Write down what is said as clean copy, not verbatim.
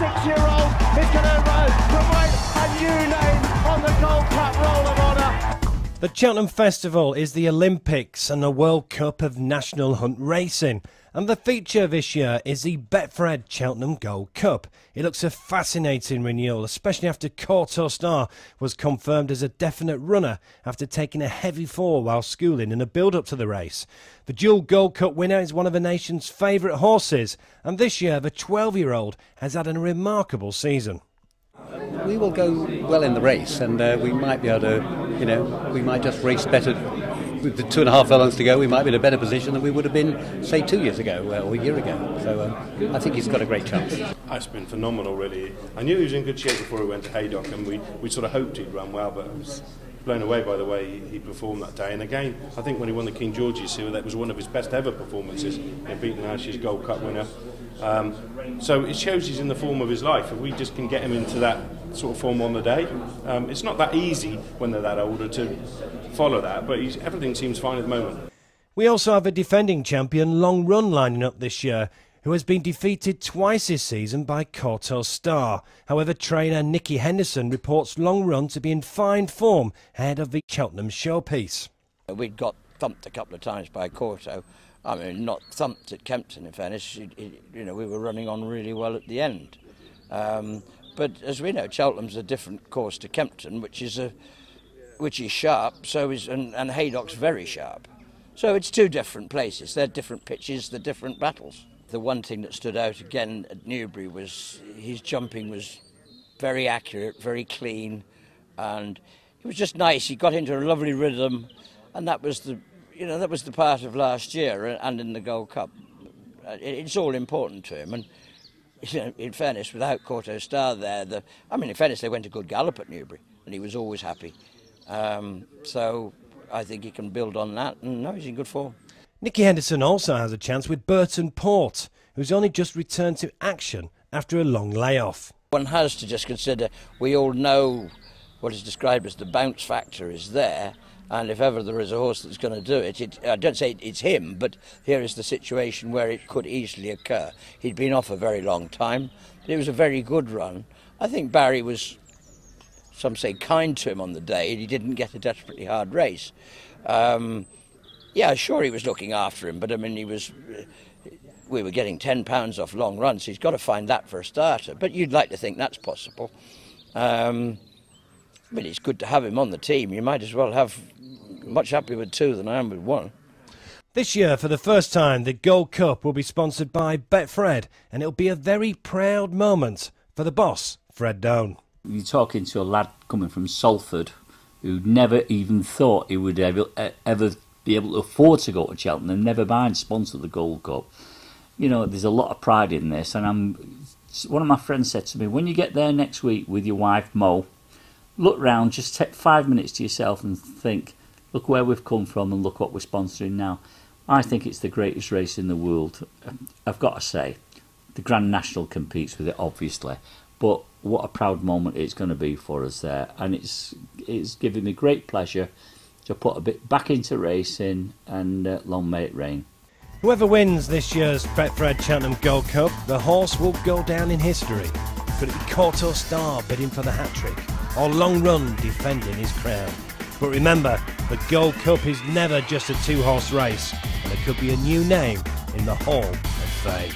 6-year-old is going to promote a new name on the Gold Cup Roll of Honour. The Cheltenham Festival is the Olympics and a World Cup of national hunt racing. And the feature this year is the Betfred Cheltenham Gold Cup. It looks a fascinating renewal, especially after Courtauld Star was confirmed as a definite runner after taking a heavy fall while schooling in a build-up to the race. The dual Gold Cup winner is one of the nation's favourite horses, and this year the 12-year-old has had a remarkable season. We will go well in the race, and we might be able to, we might just race better. With the 2.5 furlongs to go, we might be in a better position than we would have been, say, 2 years ago or a year ago. So I think he's got a great chance. It's been phenomenal, really. I knew he was in good shape before he went to Haydock, and we sort of hoped he'd run well, but I was blown away by the way he performed that day. And again, I think when he won the King George's, that was one of his best ever performances, beating Ash's Gold Cup winner. So it shows he's in the form of his life. If we just can get him into that sort of form on the day, it's not that easy when they're that older to follow that, but everything seems fine at the moment. We also have a defending champion, Long Run, lining up this year, who has been defeated twice this season by Courtauld Star. However, trainer Nicky Henderson reports Long Run to be in fine form ahead of the Cheltenham showpiece. We'd got thumped a couple of times by Courtauld. I mean, not thumped at Kempton, in fairness. We were running on really well at the end. But as we know, Cheltenham's a different course to Kempton, which is sharp, and Haydock's very sharp. So it's two different places. They're different pitches, they're different battles. The one thing that stood out again at Newbury was his jumping was very accurate, very clean, and it was just nice. He got into a lovely rhythm, and that was the part of last year and in the Gold Cup. It's all important to him, and in fairness, without Courtauld Star there, in fairness, they went a good gallop at Newbury, and he was always happy. So I think he can build on that, and now he's in good form. Nicky Henderson also has a chance with Burton Port, who's only just returned to action after a long layoff. One has to just consider, we all know what is described as the bounce factor is there, and if ever there is a horse that's going to do it, I don't say it's him, but here is the situation where it could easily occur. He'd been off a very long time, but it was a very good run. I think Barry was, some say, kind to him on the day. He didn't get a desperately hard race. Yeah, sure, he was looking after him, but I mean, we were getting £10 off Long Run, so he's got to find that for a starter. But you'd like to think that's possible. But it's good to have him on the team. You might as well have much happier with two than I am with one. This year, for the first time, the Gold Cup will be sponsored by Betfred, and it'll be a very proud moment for the boss, Fred Doan. You're talking to a lad coming from Salford who never even thought he would ever be able to afford to go to Cheltenham, never mind sponsor the Gold Cup. There's a lot of pride in this, and one of my friends said to me, when you get there next week with your wife Mo, look round, just take 5 minutes to yourself and think, look where we've come from and look what we're sponsoring now. I think it's the greatest race in the world. I've got to say, the Grand National competes with it, obviously, but what a proud moment it's going to be for us there, and it's giving me great pleasure to put a bit back into racing, and long may it reign. Whoever wins this year's Betfred Cheltenham Gold Cup, the horse will go down in history. Could it be Courtauld Star bidding for the hat-trick, or Long Run defending his crown? But remember, the Gold Cup is never just a two-horse race, and there could be a new name in the Hall of Fame.